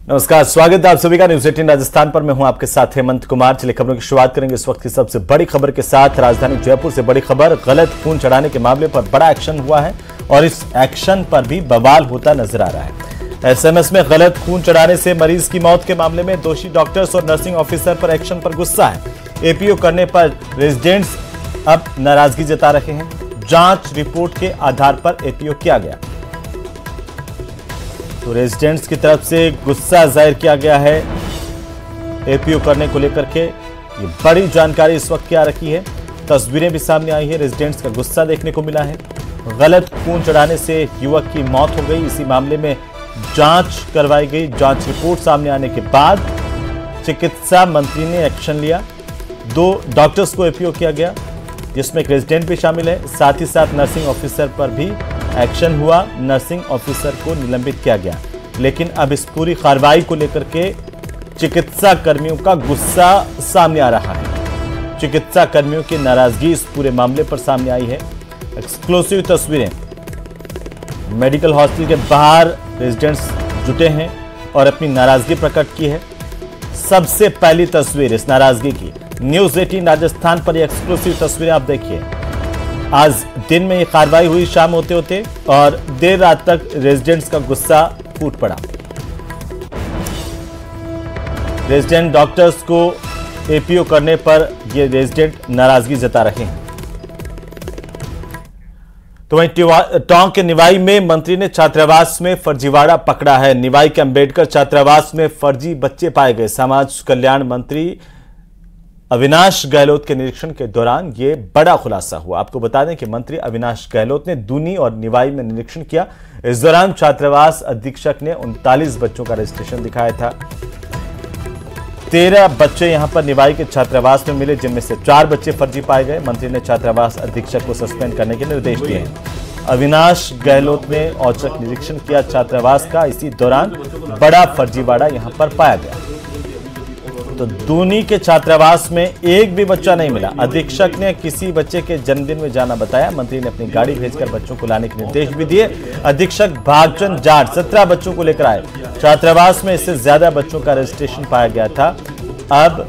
नमस्कार, स्वागत है आप सभी का न्यूज 18 राजस्थान पर। मैं हूं आपके साथ हेमंत कुमार। चलिए खबरों की शुरुआत करेंगे इस वक्त की सबसे बड़ी खबर के साथ। राजधानी जयपुर से बड़ी खबर, गलत खून चढ़ाने के मामले पर बड़ा एक्शन हुआ है और इस एक्शन पर भी बवाल होता नजर आ रहा है। एसएमएस में गलत खून चढ़ाने से मरीज की मौत के मामले में दोषी डॉक्टर्स और नर्सिंग ऑफिसर पर एक्शन पर गुस्सा है। एपीओ करने पर रेजिडेंट्स अब नाराजगी जता रहे हैं। जांच रिपोर्ट के आधार पर एपीओ किया गया तो रेजिडेंट्स की तरफ से गुस्सा जाहिर किया गया है एपीओ करने को लेकर के। ये बड़ी जानकारी इस वक्त क्या रखी है, तस्वीरें भी सामने आई है। रेजिडेंट्स का गुस्सा देखने को मिला है। गलत खून चढ़ाने से युवक की मौत हो गई। इसी मामले में जांच करवाई गई। जांच रिपोर्ट सामने आने के बाद चिकित्सा मंत्री ने एक्शन लिया। 2 डॉक्टर्स को एपीओ किया गया, जिसमें एक रेजिडेंट भी शामिल है। साथ ही साथ नर्सिंग ऑफिसर पर भी एक्शन हुआ। नर्सिंग ऑफिसर को निलंबित किया गया। लेकिन अब इस पूरी कार्रवाई को लेकर के चिकित्सा कर्मियों का गुस्सा सामने आ रहा है। चिकित्सा कर्मियों की नाराजगी इस पूरे मामले पर सामने आई है। एक्सक्लूसिव तस्वीरें, मेडिकल हॉस्टल के बाहर रेजिडेंट्स जुटे हैं और अपनी नाराजगी प्रकट की है। सबसे पहली तस्वीर इस नाराजगी की न्यूज 18 राजस्थान पर। एक्सक्लूसिव तस्वीरें आप देखिए। आज दिन में ये कार्रवाई हुई शाम होते होते और देर रात तक रेजिडेंट्स का गुस्सा फूट पड़ा। रेजिडेंट डॉक्टर्स को एपीओ करने पर ये रेजिडेंट नाराजगी जता रहे हैं। तो वहीं टोंक के निवाई में मंत्री ने छात्रावास में फर्जीवाड़ा पकड़ा है। निवाई के अंबेडकर छात्रावास में फर्जी बच्चे पाए गए। समाज कल्याण मंत्री अविनाश गहलोत के निरीक्षण के दौरान यह बड़ा खुलासा हुआ। आपको बता दें कि मंत्री अविनाश गहलोत ने दूनी और निवाई में निरीक्षण किया। इस दौरान छात्रावास अधीक्षक ने 39 बच्चों का रजिस्ट्रेशन दिखाया था। 13 बच्चे यहां पर निवाई के छात्रावास में मिले, जिनमें से 4 बच्चे फर्जी पाए गए। मंत्री ने छात्रावास अधीक्षक को सस्पेंड करने के निर्देश दिए हैं। अविनाश गहलोत ने औचक निरीक्षण किया छात्रावास का। इसी दौरान बड़ा फर्जीवाड़ा यहां पर पाया गया। तो दूनी के छात्रावास में एक भी बच्चा नहीं मिला। अधीक्षक ने किसी बच्चे के जन्मदिन में जाना बताया। मंत्री ने अपनी गाड़ी भेजकर बच्चों को लाने के निर्देश भी दिए। अधीक्षक भागचंद जाट 17 बच्चों को लेकर आए। छात्रावास में इससे ज्यादा बच्चों का रजिस्ट्रेशन पाया गया था। अब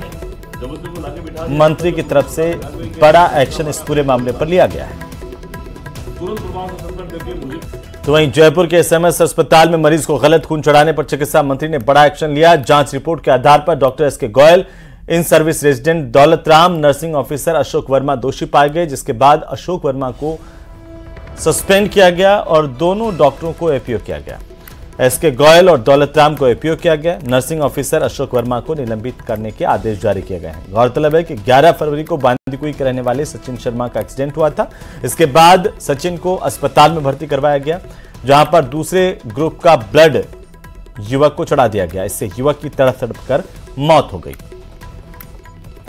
मंत्री की तरफ से बड़ा एक्शन इस पूरे मामले पर लिया गया है। तो वहीं जयपुर के एसएमएस अस्पताल में मरीज को गलत खून चढ़ाने पर चिकित्सा मंत्री ने बड़ा एक्शन लिया। जांच रिपोर्ट के आधार पर doctor S K Goyal, in service resident Daulat Ram, nursing officer Ashok Verma दोषी पाए गए, जिसके बाद अशोक वर्मा को सस्पेंड किया गया और दोनों डॉक्टरों को एपीओ किया गया। एसके गोयल और दौलत राम को एपीओ किया गया। नर्सिंग ऑफिसर अशोक वर्मा को निलंबित करने के आदेश जारी किए गए हैं। गौरतलब है कि 11 फरवरी को बांदीकुई के रहने वाले सचिन शर्मा का एक्सीडेंट हुआ था। इसके बाद सचिन को अस्पताल में भर्ती करवाया गया, जहां पर दूसरे ग्रुप का ब्लड युवक को चढ़ा दिया गया। इससे युवक की तड़प कर मौत हो गई।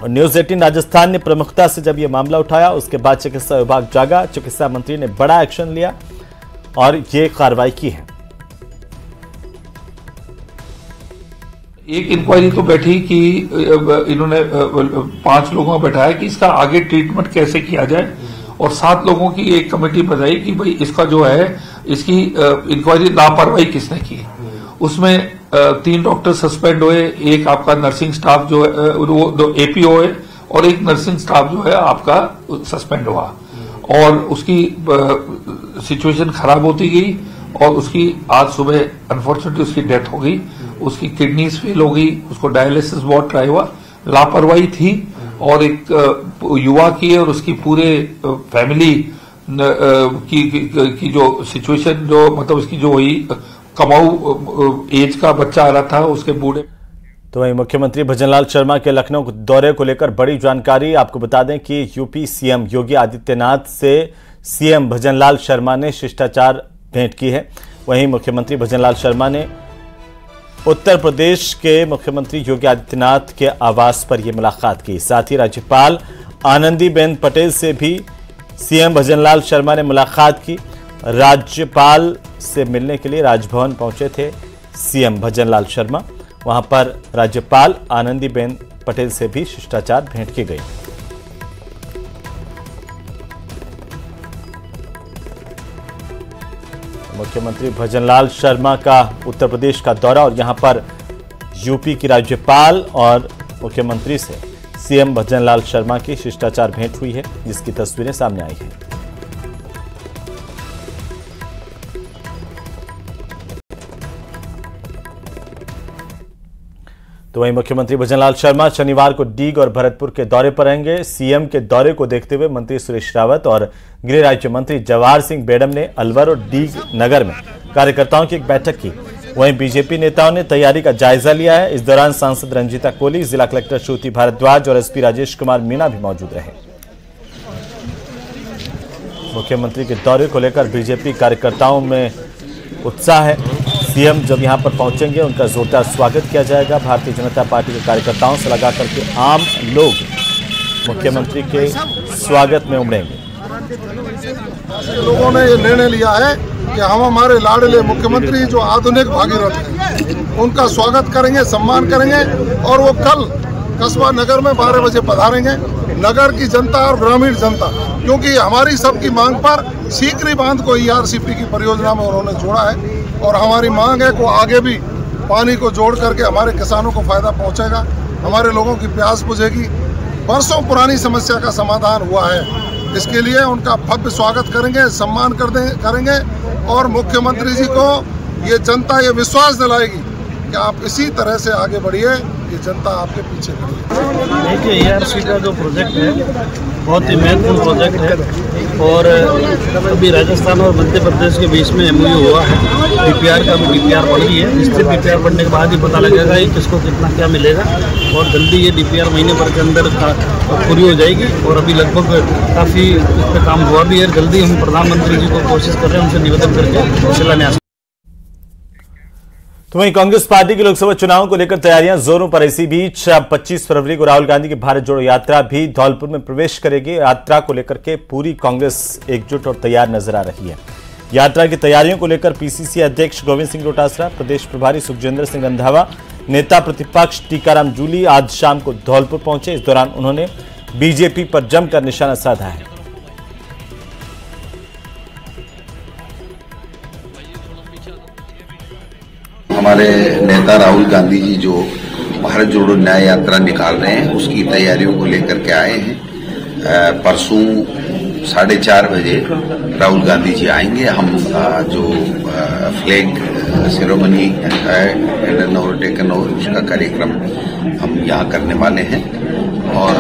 और न्यूज 18 राजस्थान ने प्रमुखता से जब यह मामला उठाया, उसके बाद चिकित्सा विभाग जागा। चिकित्सा मंत्री ने बड़ा एक्शन लिया और ये कार्रवाई की है। एक इंक्वायरी तो बैठी कि इन्होंने 5 लोगों को बैठाया कि इसका आगे ट्रीटमेंट कैसे किया जाए, और 7 लोगों की एक कमेटी बताई कि भाई इसका जो है इसकी इंक्वायरी लापरवाही किसने की। उसमें 3 डॉक्टर सस्पेंड हुए, एक आपका नर्सिंग स्टाफ जो है वो 2 एपीओ है, और एक नर्सिंग स्टाफ जो है आपका सस्पेंड हुआ। और उसकी सिचुएशन खराब होती गई और उसकी आज सुबह अनफॉर्चुनेटली उसकी डेथ हो गई। उसकी किडनीज फेल हो गई, उसको डायलिसिस बहुत ट्राई हुआ। लापरवाही थी और एक युवा की और उसकी पूरे फैमिली की जो सिचुएशन जो मतलब उसकी जो हुई, कमाऊ एज का बच्चा आ रहा था उसके बूढ़े। तो वहीं मुख्यमंत्री भजनलाल शर्मा के लखनऊ दौरे को लेकर बड़ी जानकारी। आपको बता दें कि यूपी सीएम योगी आदित्यनाथ से सीएम भजनलाल शर्मा ने शिष्टाचार भेंट की है। वहीं मुख्यमंत्री भजनलाल शर्मा ने उत्तर प्रदेश के मुख्यमंत्री योगी आदित्यनाथ के आवास पर यह मुलाकात की। साथ ही राज्यपाल आनंदीबेन पटेल से भी सीएम भजनलाल शर्मा ने मुलाकात की। राज्यपाल से मिलने के लिए राजभवन पहुंचे थे सीएम भजनलाल शर्मा। वहां पर राज्यपाल आनंदीबेन पटेल से भी शिष्टाचार भेंट की गई। मुख्यमंत्री भजनलाल शर्मा का उत्तर प्रदेश का दौरा और यहां पर यूपी की राज्यपाल और मुख्यमंत्री से सीएम भजनलाल शर्मा की शिष्टाचार भेंट हुई है, जिसकी तस्वीरें सामने आई हैं। तो वहीं मुख्यमंत्री भजनलाल शर्मा शनिवार को डीग और भरतपुर के दौरे पर रहेंगे। सीएम के दौरे को देखते हुए मंत्री सुरेश रावत और गृह राज्य मंत्री जवाहर सिंह बेडम ने अलवर और डीग नगर में कार्यकर्ताओं की एक बैठक की। वहीं बीजेपी नेताओं ने तैयारी का जायजा लिया है। इस दौरान सांसद रंजीता कोहली, जिला कलेक्टर श्रुति भारद्वाज और एसपी राजेश कुमार मीणा भी मौजूद रहे। मुख्यमंत्री के दौरे को लेकर बीजेपी कार्यकर्ताओं में उत्साह है। सीएम जब यहां पर पहुंचेंगे उनका जोरदार स्वागत किया जाएगा। भारतीय जनता पार्टी के कार्यकर्ताओं से लगा करके आम लोग मुख्यमंत्री के स्वागत में उमड़ेंगे। लोगों ने ये निर्णय लिया है कि हम हमारे लाडले मुख्यमंत्री जो आधुनिक भागीरथ हैं उनका स्वागत करेंगे, सम्मान करेंगे और वो कल कस्बा नगर में 12 बजे पधारेंगे। नगर की जनता और ग्रामीण जनता, क्योंकि हमारी सबकी मांग पर सीकरी बांध को ERCP की परियोजना में उन्होंने जोड़ा है और हमारी मांग है कि आगे भी पानी को जोड़ करके हमारे किसानों को फायदा पहुंचेगा, हमारे लोगों की प्यास बुझेगी। वर्षों पुरानी समस्या का समाधान हुआ है, इसके लिए उनका भव्य स्वागत करेंगे, सम्मान करेंगे और मुख्यमंत्री जी को ये जनता ये विश्वास दिलाएगी कि आप इसी तरह से आगे बढ़िए, ये जनता आपके पीछे खड़ी है। देखिए, ERC का जो प्रोजेक्ट है बहुत ही महत्वपूर्ण प्रोजेक्ट है और अभी राजस्थान और मध्य प्रदेश के बीच में MOU हुआ है। DPR का भी DPR बढ़ गई है। निश्चित DPR बढ़ने के बाद ही पता लगेगा कि किसको कितना क्या मिलेगा और जल्दी ये DPR महीने भर के अंदर पूरी हो जाएगी और अभी लगभग काफ़ी इस पर काम हुआ भी है। जल्दी हम प्रधानमंत्री जी को कोशिश कर रहे हैं, उनसे निवेदन करके शिलान्यास। तो वहीं कांग्रेस पार्टी के लोकसभा चुनाव को लेकर तैयारियां जोरों पर। इसी बीच 25 फरवरी को राहुल गांधी की भारत जोड़ो यात्रा भी धौलपुर में प्रवेश करेगी। यात्रा को लेकर के पूरी कांग्रेस एकजुट और तैयार नजर आ रही है। यात्रा की तैयारियों को लेकर PCC अध्यक्ष गोविंद सिंह डोटासरा, प्रदेश प्रभारी सुखजिंदर सिंह रंधावा, नेता प्रतिपक्ष टीकाराम जूली आज शाम को धौलपुर पहुंचे। इस दौरान उन्होंने बीजेपी पर जमकर निशाना साधा है। हमारे नेता राहुल गांधी जी जो भारत जोड़ो न्याय यात्रा निकाल रहे हैं उसकी तैयारियों को लेकर के आए हैं। परसों 4:30 बजे राहुल गांधी जी आएंगे। हम जो फ्लैग सेरेमनी हैंडन और टेकन और उसका कार्यक्रम हम यहाँ करने वाले हैं और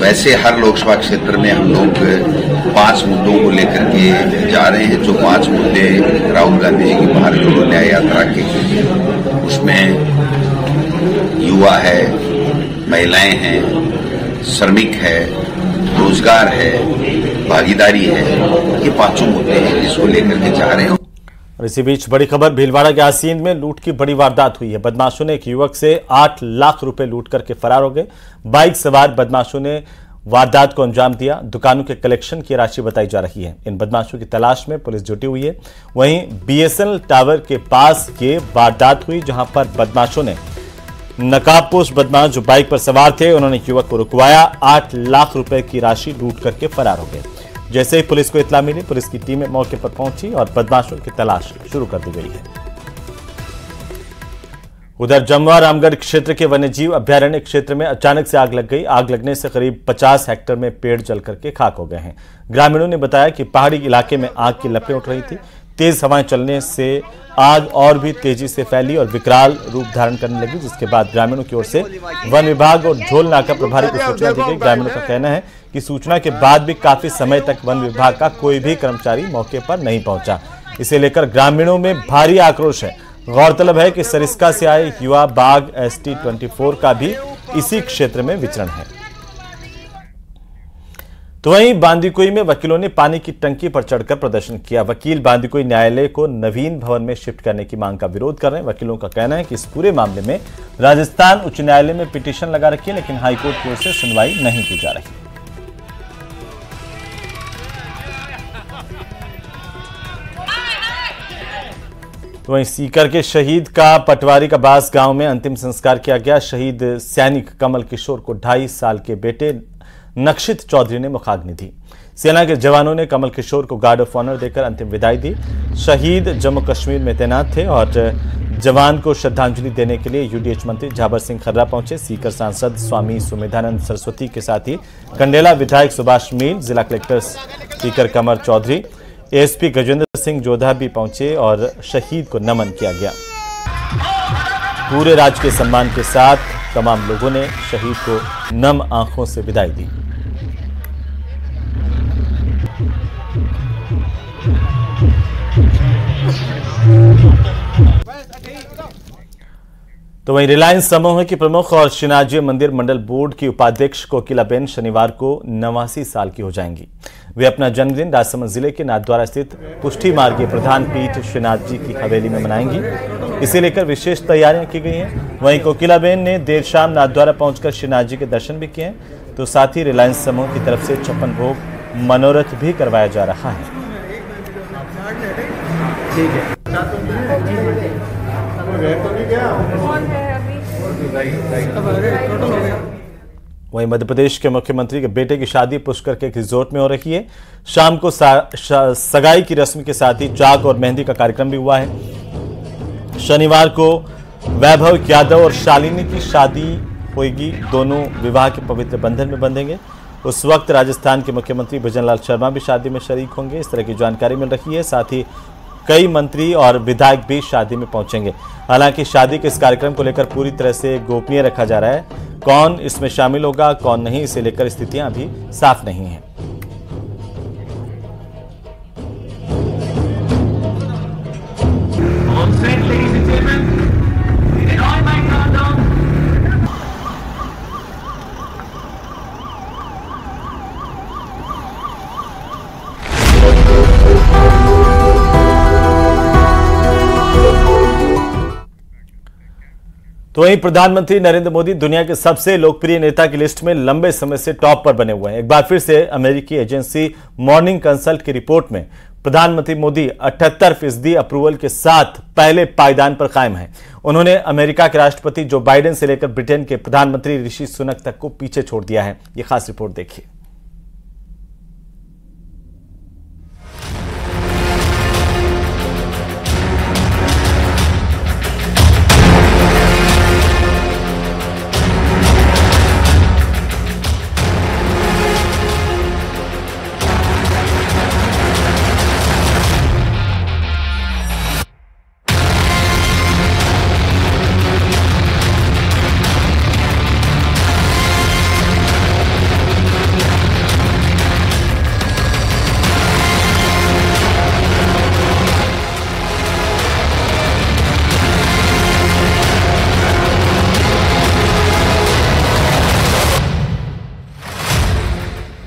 वैसे हर लोकसभा क्षेत्र में हम लोग 5 मुद्दों को लेकर के जा रहे हैं। जो 5 मुद्दे राहुल गांधी जी की भारत जोड़ो न्याय यात्रा के, उसमें युवा है, महिलाएं हैं, श्रमिक है, रोजगार है, भागीदारी है, ये 5 मुद्दे हैं जिसको लेकर के जा रहे हैं। और इसी बीच बड़ी खबर, भीलवाड़ा के आसीन में लूट की बड़ी वारदात हुई है। बदमाशों ने एक युवक से 8 लाख रुपए लूट करके फरार हो गए। बाइक सवार बदमाशों ने वारदात को अंजाम दिया। दुकानों के कलेक्शन की राशि बताई जा रही है। इन बदमाशों की तलाश में पुलिस जुटी हुई है। वहीं BSNL टावर के पास ये वारदात हुई, जहां पर बदमाशों ने नकाबपोश बदमाश जो बाइक पर सवार थे, उन्होंने युवक को रुकवाया। 8 लाख रुपए की राशि लूट करके फरार हो गए। जैसे ही पुलिस को इत्तला मिली, पुलिस की टीमें मौके पर पहुंची और बदमाशों की तलाश शुरू कर दी गई है। उधर जमुआ रामगढ़ क्षेत्र के वन्यजीव अभ्यारण्य क्षेत्र में अचानक से आग लग गई। आग लगने से करीब 50 हेक्टेयर में पेड़ जल करके खाक हो गए हैं। ग्रामीणों ने बताया कि पहाड़ी इलाके में आग की लपटें उठ रही थी। तेज हवाएं चलने से आग और भी तेजी से फैली और विकराल रूप धारण करने लगी, जिसके बाद ग्रामीणों की ओर से वन विभाग और झोल नाका प्रभारी को सूचना दी गई। ग्रामीणों का कहना है कि सूचना के बाद भी काफी समय तक वन विभाग का कोई भी कर्मचारी मौके पर नहीं पहुंचा। इसे लेकर ग्रामीणों में भारी आक्रोश है। गौरतलब है कि सरिस्का से आए युवा बाघ ST-24 का भी इसी क्षेत्र में विचरण है। तो वहीं बांदीकुई में वकीलों ने पानी की टंकी पर चढ़कर प्रदर्शन किया। वकील बांदीकुई न्यायालय को नवीन भवन में शिफ्ट करने की मांग का विरोध कर रहे हैं। वकीलों का कहना है कि इस पूरे मामले में राजस्थान उच्च न्यायालय में पिटीशन लगा रखी है, लेकिन हाईकोर्ट की ओर से सुनवाई नहीं की जा रही। तो वहीं सीकर के शहीद का पटवारी का बास गांव में अंतिम संस्कार किया गया। शहीद सैनिक कमल किशोर को 2.5 साल के बेटे नक्षित चौधरी ने मुखाग्नि दी। सेना के जवानों ने कमल किशोर को गार्ड ऑफ ऑनर देकर अंतिम विदाई दी। शहीद जम्मू कश्मीर में तैनात थे और जवान को श्रद्धांजलि देने के लिए यूडीएच मंत्री झाबर सिंह खर्रा पहुंचे। सीकर सांसद स्वामी सुमेधानंद सरस्वती के साथ ही कंडेला विधायक सुभाष मील, जिला कलेक्टर सीकर कमर चौधरी, एएसपी गजेंद्र सिंह जोधा भी पहुंचे और शहीद को नमन किया गया। पूरे राजकीय सम्मान के साथ तमाम लोगों ने शहीद को नम आंखों से विदाई दी। तो वहीं रिलायंस समूह की प्रमुख और श्रीनाथजी मंदिर मंडल बोर्ड की उपाध्यक्ष कोकिलाबेन शनिवार को 89 साल की हो जाएंगी। वे अपना जन्मदिन राजसमंद जिले के नाथद्वारा स्थित पुष्टि मार्गीय प्रधान पीठ श्रीनाथ जी की हवेली में मनाएंगी। इसे लेकर विशेष तैयारियां की गई हैं। वहीं कोकिलाबेन ने देर शाम नाथद्वारा पहुंचकर श्रीनाथ जी के दर्शन भी किए हैं। तो साथ ही रिलायंस समूह की तरफ से 56 भोग मनोरथ भी करवाया जा रहा है। वहीं मध्य प्रदेश के मुख्यमंत्री के बेटे की शादी पुष्कर के एक रिजोर्ट में हो रही है। शाम को सगाई की रस्म के साथ ही चाक और मेहंदी का कार्यक्रम भी हुआ है। शनिवार को वैभव यादव और शालिनी की शादी होगी। दोनों विवाह के पवित्र बंधन में बंधेंगे। उस वक्त राजस्थान के मुख्यमंत्री भजनलाल शर्मा भी शादी में शरीक होंगे। इस तरह की जानकारी मिल रही है। साथ ही कई मंत्री और विधायक भी शादी में पहुंचेंगे। हालांकि शादी के इस कार्यक्रम को लेकर पूरी तरह से गोपनीय रखा जा रहा है। कौन इसमें शामिल होगा, कौन नहीं, इसे लेकर स्थितियां अभी साफ नहीं हैं। तो वहीं प्रधानमंत्री नरेंद्र मोदी दुनिया के सबसे लोकप्रिय नेता की लिस्ट में लंबे समय से टॉप पर बने हुए हैं। एक बार फिर से अमेरिकी एजेंसी मॉर्निंग कंसल्ट की रिपोर्ट में प्रधानमंत्री मोदी 78% अप्रूवल के साथ पहले पायदान पर कायम हैं। उन्होंने अमेरिका के राष्ट्रपति जो बाइडेन से लेकर ब्रिटेन के प्रधानमंत्री ऋषि सुनक तक को पीछे छोड़ दिया है। यह खास रिपोर्ट देखिए।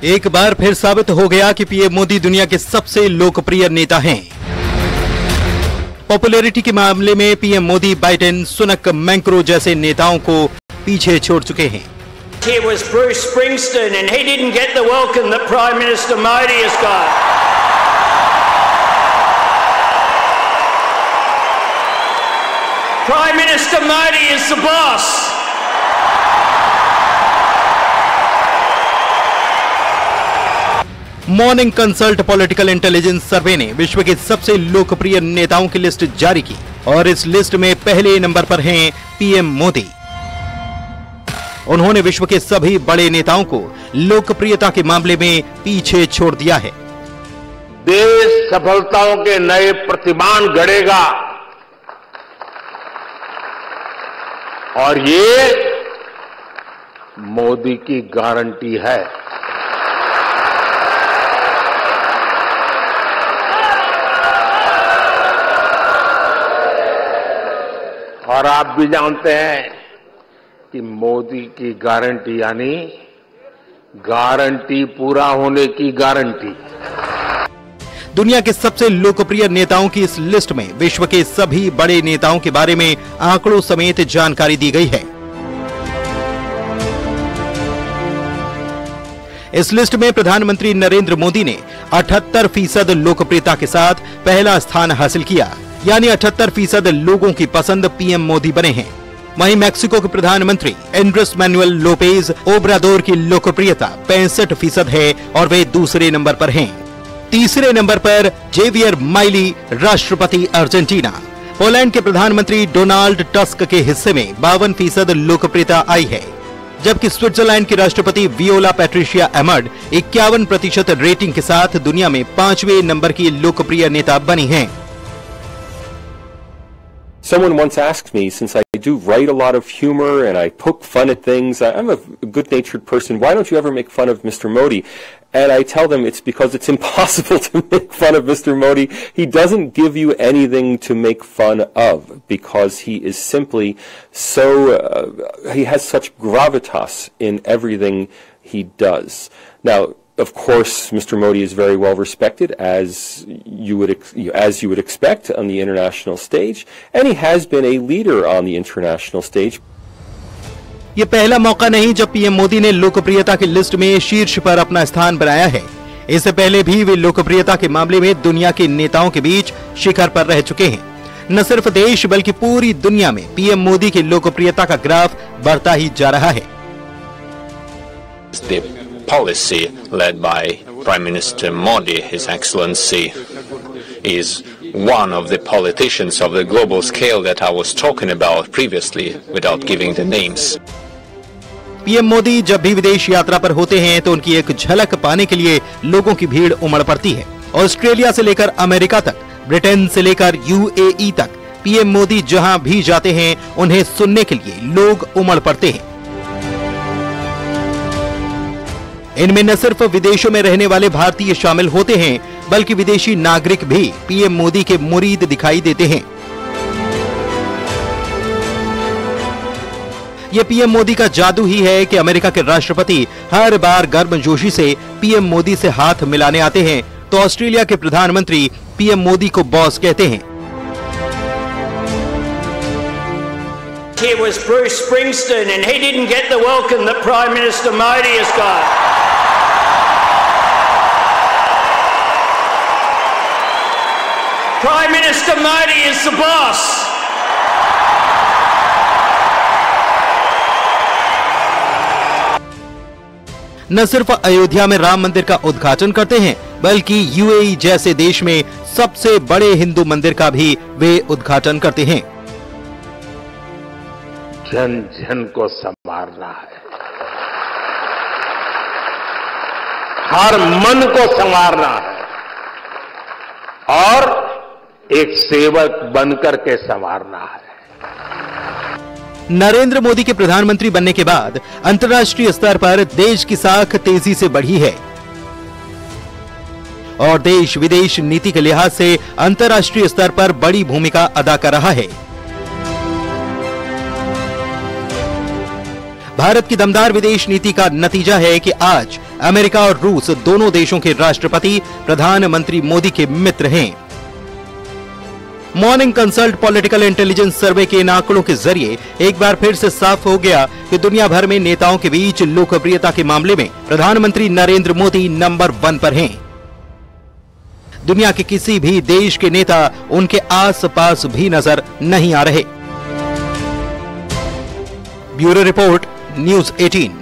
एक बार फिर साबित हो गया कि पीएम मोदी दुनिया के सबसे लोकप्रिय नेता हैं। पॉपुलैरिटी के मामले में PM Modi Biden, Sunak, Macron जैसे नेताओं को पीछे छोड़ चुके हैं। Here was Bruce Springsteen and he didn't get the welcome that Prime Minister Modi has got. Prime Minister Modi is the boss. Morning Consult political intelligence survey ने विश्व के सबसे लोकप्रिय नेताओं की लिस्ट जारी की और इस लिस्ट में पहले नंबर पर हैं पीएम मोदी। उन्होंने विश्व के सभी बड़े नेताओं को लोकप्रियता के मामले में पीछे छोड़ दिया है। देश सफलताओं के नए प्रतिमान गढ़ेगा और ये मोदी की गारंटी है। और आप भी जानते हैं कि मोदी की गारंटी यानी गारंटी पूरा होने की गारंटी। दुनिया के सबसे लोकप्रिय नेताओं की इस लिस्ट में विश्व के सभी बड़े नेताओं के बारे में आंकड़ों समेत जानकारी दी गई है। इस लिस्ट में प्रधानमंत्री नरेंद्र मोदी ने 78% लोकप्रियता के साथ पहला स्थान हासिल किया, यानी 78% लोगों की पसंद पीएम मोदी बने हैं। वहीं मैक्सिको के प्रधानमंत्री एंड्रेस मैनुएल लोपेज ओब्राडोर की लोकप्रियता 65% है और वे दूसरे नंबर पर हैं। तीसरे नंबर पर जेवियर माइली, राष्ट्रपति अर्जेंटीना। पोलैंड के प्रधानमंत्री डोनाल्ड टस्क के हिस्से में 52% लोकप्रियता आई है, जबकि स्विट्जरलैंड की राष्ट्रपति वियोला पैट्रिशिया एमर्ड 51% रेटिंग के साथ दुनिया में 5वें नंबर की लोकप्रिय नेता बनी हैं। Someone once asked me, since I do write a lot of humor and I poke fun at things, I'm a good-natured person, why don't you ever make fun of Mr. Modi? And I tell them it's because it's impossible to make fun of Mr. Modi. He doesn't give you anything to make fun of because he is simply so, he has such gravitas in everything he does. Now, of course, Mr. Modi is very well respected, as you would expect on the international stage, and he has been a leader on the international stage. ये पहला मौका नहीं जब PM Modi ने लोकप्रियता की list में शीर्ष पर अपना स्थान बनाया है। इससे पहले भी वे लोकप्रियता के मामले में दुनिया के नेताओं के बीच शिखर पर रह चुके हैं। न सिर्फ देश बल्कि पूरी दुनिया में पीएम मोदी की लोकप्रियता का ग्राफ बढ़ता ही जा रहा है। Policy led by Prime Minister Modi, His Excellency, is one of the politicians of the global scale that I was talking about previously without giving the names. PM Modi जब भी विदेश यात्रा पर होते हैं तो उनकी एक झलक पाने के लिए लोगों की भीड़ उमड़ पड़ती है। ऑस्ट्रेलिया से लेकर अमेरिका तक, ब्रिटेन से लेकर यूएई तक पीएम मोदी जहां भी जाते हैं उन्हें सुनने के लिए लोग उमड़ पड़ते हैं। इनमें न सिर्फ विदेशों में रहने वाले भारतीय शामिल होते हैं बल्कि विदेशी नागरिक भी पीएम मोदी के मुरीद दिखाई देते हैं। यह पीएम मोदी का जादू ही है कि अमेरिका के राष्ट्रपति हर बार गर्मजोशी से पीएम मोदी से हाथ मिलाने आते हैं, तो ऑस्ट्रेलिया के प्रधानमंत्री पीएम मोदी को बॉस कहते हैं। Here was Bruce Springsteen and he didn't get the welcome that Prime Minister Modi has got. Prime Minister Modi is the boss. न सिर्फ अयोध्या में राम मंदिर का उद्घाटन करते हैं बल्कि यूएई जैसे देश में सबसे बड़े हिंदू मंदिर का भी वे उद्घाटन करते हैं। जन जन को संवारना है, हर मन को संवारना है और एक सेवक बनकर के संवारना है। नरेंद्र मोदी के प्रधानमंत्री बनने के बाद अंतर्राष्ट्रीय स्तर पर देश की साख तेजी से बढ़ी है और देश विदेश नीति के लिहाज से अंतर्राष्ट्रीय स्तर पर बड़ी भूमिका अदा कर रहा है। भारत की दमदार विदेश नीति का नतीजा है कि आज अमेरिका और रूस दोनों देशों के राष्ट्रपति प्रधानमंत्री मोदी के मित्र हैं। मॉर्निंग कंसल्ट पॉलिटिकल इंटेलिजेंस सर्वे के इन आंकड़ों के जरिए एक बार फिर से साफ हो गया कि दुनिया भर में नेताओं के बीच लोकप्रियता के मामले में प्रधानमंत्री नरेंद्र मोदी नंबर 1 पर हैं। दुनिया के किसी भी देश के नेता उनके आसपास भी नजर नहीं आ रहे। Bureau report, news 18।